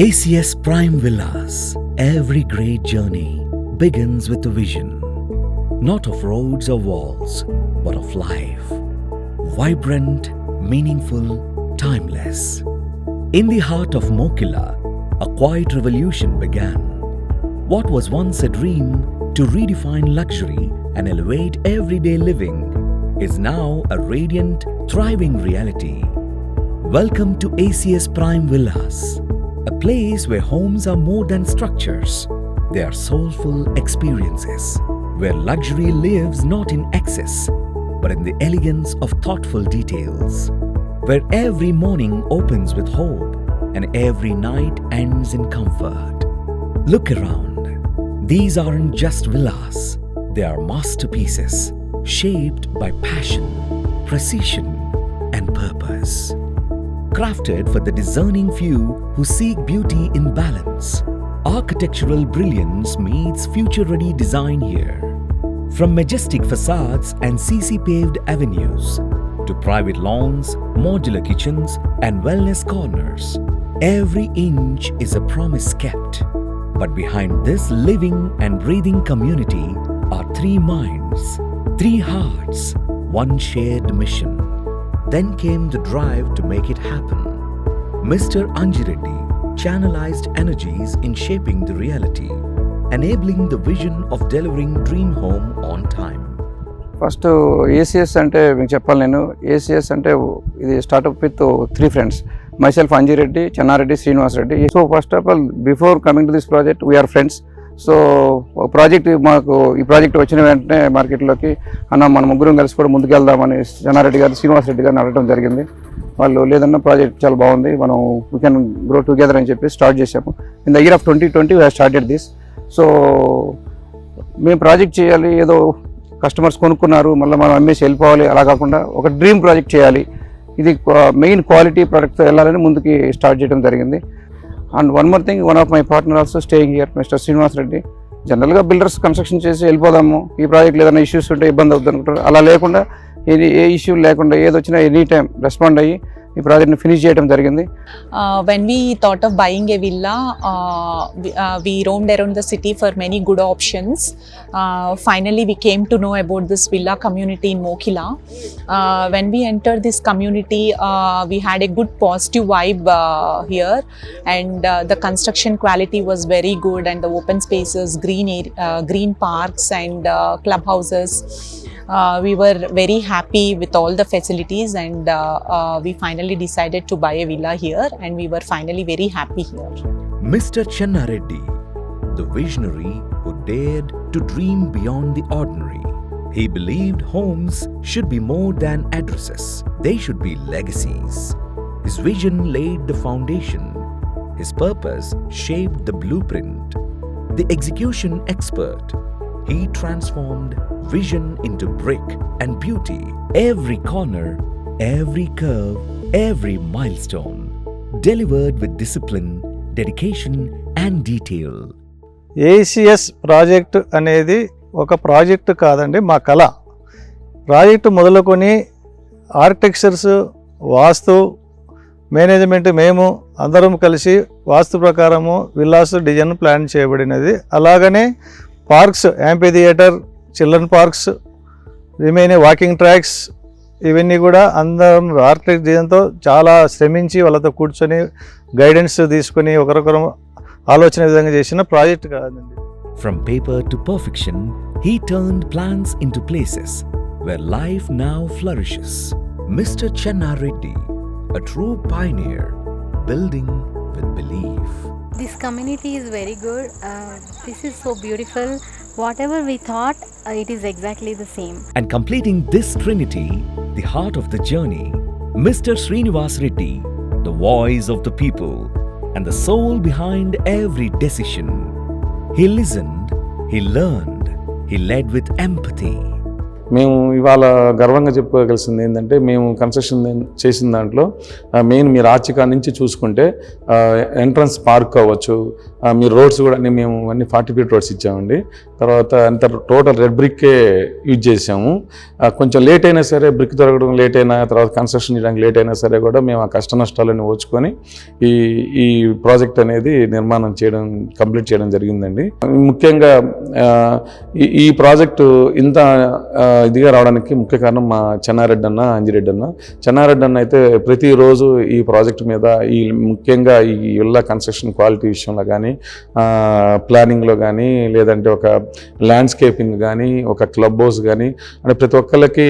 ACS Prime Villas. Every great journey begins with a vision, not of roads or walls, but of life. Vibrant, meaningful, timeless. In the heart of Mokila, a quiet revolution began. What was once a dream to redefine luxury and elevate everyday living is now a radiant, thriving reality. Welcome to ACS Prime Villas, a place where homes are more than structures. They are soulful experiences, where luxury lives not in excess, but in the elegance of thoughtful details, where every morning opens with hope and every night ends in comfort. Look around. These aren't just villas, they are masterpieces shaped by passion, precision, and purpose. Crafted for the discerning few who seek beauty in balance, architectural brilliance meets future-ready design here. From majestic facades and CC-paved avenues to private lawns, modular kitchens, and wellness corners, every inch is a promise kept. But behind this living and breathing community are three minds, three hearts, one shared mission. Then came the drive to make it happen. Mr. Anjireddy channelized energies in shaping the reality, enabling the vision of delivering dream home on time. First, ACS ante meeku cheppali nenu ACS ante idi startup with three friends, myself Anjireddy, Channareddy, Srinivas Reddy. So first of all, before coming to this project, we are friends. So project ఈ project వచ్చిన వెంటనే మార్కెట్లోకి మన ముగ్గురం కలిసి కూడా ముందుకెళ్దామని చెన్నారెడ్డి గారు, శ్రీనివాస్ రెడ్డి గారిని అడగడం జరిగింది. వాళ్ళు లేదన్నా ప్రాజెక్ట్ చాలా బాగుంది, మనం వీ కెన్ గ్రో టుగెదర్ అని చెప్పి స్టార్ట్ చేసాము. In the year of 2020 we have started this. So మేము ప్రాజెక్ట్ చేయాలి, ఏదో కస్టమర్స్ కొనుక్కున్నారు మళ్ళీ మనం అమ్మేసి వెళ్ళిపోవాలి, అలా కాకుండా ఒక డ్రీమ్ ప్రాజెక్ట్ చేయాలి, ఇది మెయిన్ క్వాలిటీ ప్రోడక్ట్తో వెళ్ళాలని ముందుకి స్టార్ట్ చేయడం జరిగింది. And one more thing, one of my partner also staying here, mister Srinivas Reddy. జనరల్గా బిల్డర్స్ కన్స్ట్రక్షన్ చేసి వెళ్ళిపోదాము, ఈ ప్రాజెక్ట్లో ఏదైనా ఇష్యూస్ ఉంటే ఇబ్బంది అవుతుంది అనుకుంటారు. అలా లేకుండా ఏ ఇష్యూ లేకుండా ఏదొచ్చినా ఎనీ టైం రెస్పాండ్ అయ్యి ఈ ప్రాజెక్ట్ని ఫినిష్ చేయడం జరిగింది. When we thought of buying a villa, we roamed around the city for many good options. Finally, we came to know about this villa community in Mokila. When we entered this community, we had a good positive vibe here, and the construction quality was very good, and the open spaces, green parks and clubhouses. We were very happy with all the facilities, and we finally decided to buy a villa here, and we were finally very happy here. Mr. Channareddy, the visionary who dared to dream beyond the ordinary. He believed homes should be more than addresses. They should be legacies. His vision laid the foundation. His purpose shaped the blueprint. The execution expert, he transformed vision into brick and beauty. Every corner, every curve, every milestone, delivered with discipline, dedication and detail. ACS project అనేది ఒక project కాదండి, మా కళ. Project మొదలుకొని architectures, వాస్తు, management మేము అందరం కలిసి వాస్తు ప్రకారము విల్లాస్ డిజైన్ ప్లాన్ చేయబడినది. అలాగనే parks, amphitheatre, children parks, remaining walking tracks, ఇవన్నీ కూడా అందరం ఆర్కిటెక్ట్ డిజైన్తో చాలా శ్రమించి వాళ్ళతో కూర్చొని గైడెన్స్ తీసుకొని ఒకరొకరు ఆలోచన విధంగా చేసిన ప్రాజెక్ట్ కాదండి. From paper to perfection, he turned plans into places where life now flourishes. Mr. Channareddy, a true pioneer, building with belief. This community is very good. This is so beautiful. Whatever we thought, it is exactly the same. And completing this trinity, the heart of the journey, Mr. Srinivas Reddy, the voice of the people and the soul behind every decision. He listened, he learned, he led with empathy. మేము ఇవాళ గర్వంగా చెప్పుకోగలిసింది ఏంటంటే, మేము construction చేసిన దాంట్లో main మీరు ఆర్చికా నుంచి చూసుకుంటే ఎంట్రన్స్ పార్క్ అవ్వచ్చు, మీరు రోడ్స్ కూడా అన్ని మేము అన్ని 40 ఫీట్ రోడ్స్ ఇచ్చామండి. తర్వాత అంత టోటల్ రెడ్ బ్రిక్కే యూజ్ చేసాము. కొంచెం లేట్ అయినా సరే, బ్రిక్ దొరకడం లేట్ అయినా, తర్వాత కన్స్ట్రక్షన్ చేయడానికి లేట్ అయినా సరే కూడా మేము ఆ కష్ట నష్టాలను ఓచుకొని ఈ ప్రాజెక్ట్ అనేది నిర్మాణం కంప్లీట్ చేయడం జరిగిందండి. ముఖ్యంగా ఈ ప్రాజెక్టు ఇంత ఇదిగా రావడానికి ముఖ్య కారణం మా చెన్నారెడ్డి అన్న, అంజిరెడ్డి అన్న. చెన్నారెడ్డి అన్న అయితే ప్రతిరోజు ఈ ప్రాజెక్ట్ మీద ముఖ్యంగా ఈ ఇళ్ళ కన్స్ట్రక్షన్ క్వాలిటీ విషయంలో కానీ, ప్లానింగ్లో కానీ, లేదంటే ఒక ల్యాండ్స్కేపింగ్ కానీ, ఒక క్లబ్ హౌస్ కానీ, అంటే ప్రతి ఒక్కరికి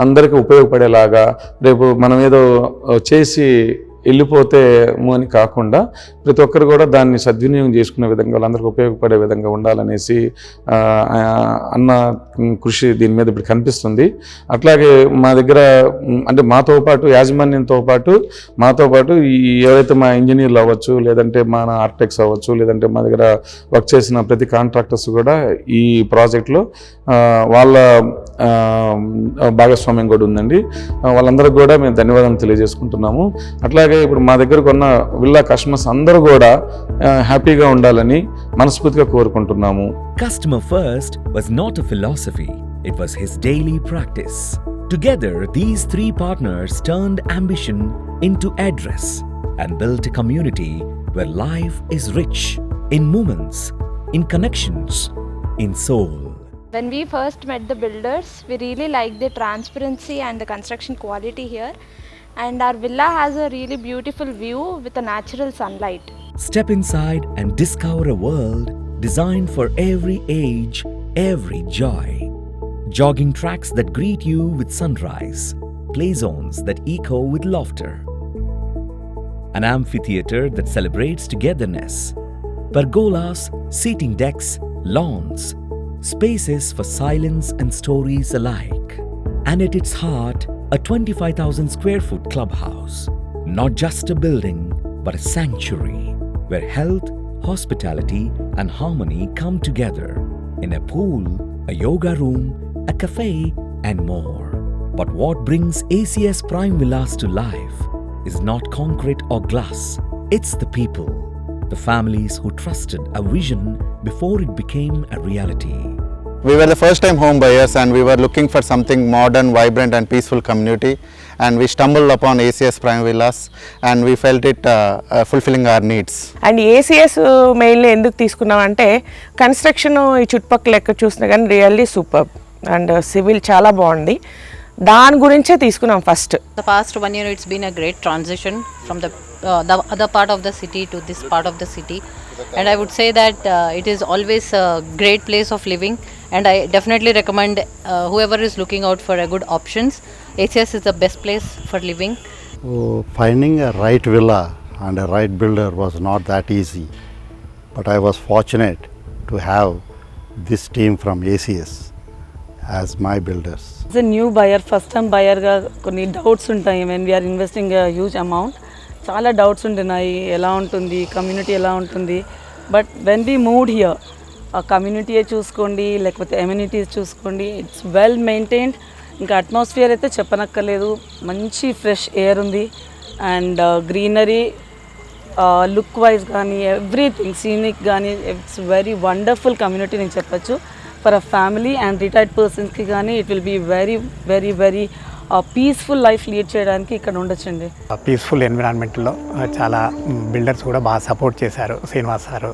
అందరికీ ఉపయోగపడేలాగా, రేపు మనం ఏదో చేసి వెళ్ళిపోతే అని కాకుండా ప్రతి ఒక్కరు కూడా దాన్ని సద్వినియోగం చేసుకునే విధంగా, వాళ్ళందరికీ ఉపయోగపడే విధంగా ఉండాలనేసి అన్న కృషి దీని మీద ఇప్పుడు కనిపిస్తుంది. అట్లాగే మా దగ్గర అంటే మాతో పాటు యాజమాన్యంతో పాటు ఎవరైతే మా ఇంజనీర్లు అవ్వచ్చు, లేదంటే మన ఆర్కిటెక్ట్స్ అవ్వచ్చు, లేదంటే మా దగ్గర వర్క్ చేసిన ప్రతి కాంట్రాక్టర్స్ కూడా ఈ ప్రాజెక్ట్లో వాళ్ళ భాగస్వామ్యం కూడా ఉందండి. వాళ్ళందరికీ కూడా మేము ధన్యవాదాలు తెలియజేసుకుంటున్నాము. అట్లాగే ఇప్పుడు మా దగ్గరకు ఉన్న విల్లా కస్టమర్స్ అందరూ కూడా హ్యాపీగా ఉండాలని మనస్ఫూర్తిగా కోరుకుంటున్నాము. Customer first was not a philosophy, it was his daily practice. Together, these three partners turned ambition into address and built a community where life is rich in moments, in connections, in soul. When we first met the builders, we really liked the transparency and the construction quality here. And our villa has a really beautiful view with a natural sunlight. Step inside and discover a world designed for every age, every joy. Jogging tracks that greet you with sunrise, play zones that echo with laughter, an amphitheater that celebrates togetherness, pergolas, seating decks, lawns, spaces for silence and stories alike. And at its heart, a 25,000 square foot clubhouse. Not just a building, but a sanctuary where health, hospitality, and harmony come together in a pool, a yoga room, a cafe, and more. But what brings ACS Prime Villas to life is not concrete or glass. It's the people, the families who trusted a vision before it became a reality. We were the first time home buyers and we were looking for something modern, vibrant and peaceful community, and we stumbled upon ACS Prime Villas and we felt it fulfilling our needs. And ACS mainly ఎందుకు తీసుకున్నాం అంటే construction ఈ చుట్టుపక్కల ఎక్కడ చూసినా కానీ really super and civil చాలా బాగుంది, దాని గురించే తీసుకున్నాం first. The past 1 year it's been a great transition from the other part of the city to this part of the city, and I would say that it is always a great place of living, and I definitely recommend whoever is looking out for a good options, ACS is the best place for living. Finding a right villa and a right builder was not that easy, but I was fortunate to have this team from ACS as my builders. As a new buyer, first time buyer ga konni doubts untayi when we are investing a huge amount. చాలా doubts ఉంటున్నాయి, ఎలా ఉంటుంది community, ఎలా ఉంటుంది. But when we moved here, ఆ కమ్యూనిటీయే చూసుకోండి లేకపోతే ఎమ్యూనిటీస్ చూసుకోండి, ఇట్స్ వెల్ మెయింటైన్డ్. ఇంకా అట్మాస్ఫియర్ అయితే చెప్పనక్కర్లేదు, మంచి ఫ్రెష్ ఎయిర్ ఉంది అండ్ గ్రీనరీ, లుక్ వైజ్ కానీ ఎవ్రీథింగ్ సీనిక్ కానీ ఇట్స్ వెరీ వండర్ఫుల్ కమ్యూనిటీ నేను చెప్పచ్చు. For a family and retired పర్సన్స్కి కానీ it will be very very very peaceful life lead చేయడానికి ఇక్కడ ఉండొచ్చండి. పీస్ఫుల్ ఎన్విరాన్మెంట్లో చాలా బిల్డర్స్ కూడా బాగా సపోర్ట్ చేశారు. శ్రీనివాస్ సారు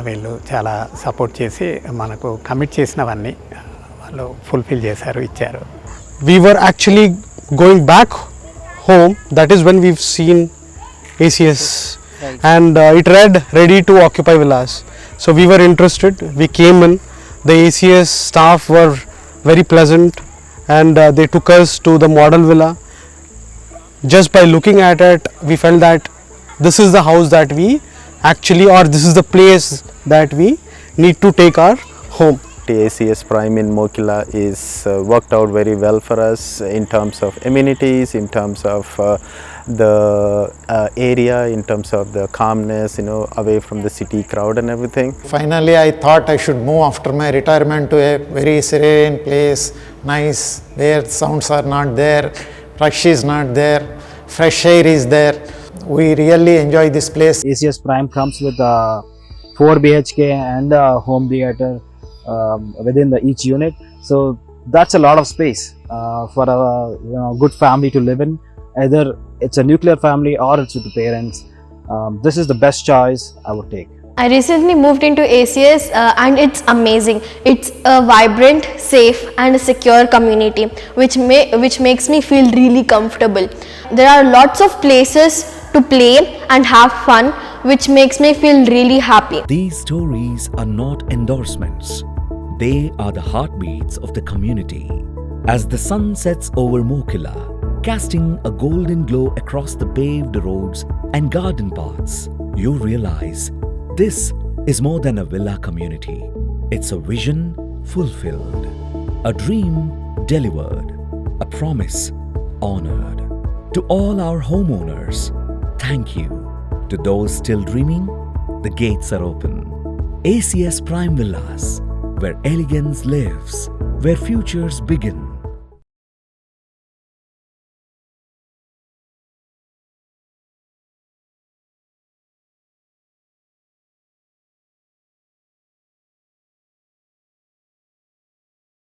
వీళ్ళు చాలా సపోర్ట్ చేసి మనకు కమిట్ చేసినవన్నీ వాళ్ళు ఫుల్ఫిల్ చేశారు, ఇచ్చారు. We were actually going back home, that is when we've seen ACS, right. And it read ready to occupy villas, so we were interested, we came in. The ACS staff were very pleasant and they took us to the model villa. Just by looking at it, we felt that this is the house that we actually, or this is the place that we need to take our home. ACS Prime in Mokila is worked out very well for us in terms of amenities, in terms of the area, in terms of the calmness, away from the city crowd and everything. Finally, I thought I should move after my retirement to a very serene place, nice, where sounds are not there, rush is not there, fresh air is there. We really enjoy this place. ACS Prime comes with 4 BHK and home theater within each unit. So that's a lot of space for a good family to live in. Either it's a nuclear family or it's with the parents. This is the best choice I would take. I recently moved into ACS and it's amazing. It's a vibrant, safe and a secure community which makes me feel really comfortable. There are lots of places to play and have fun, which makes me feel really happy. These stories are not endorsements. They are the heartbeats of the community. As the sun sets over Mokila, casting a golden glow across the paved roads and garden paths, you realize this is more than a villa community. It's a vision fulfilled, a dream delivered, a promise honored. To all our homeowners, thank you. To those still dreaming, the gates are open. ACS Prime Villas, where elegance lives, where futures begin.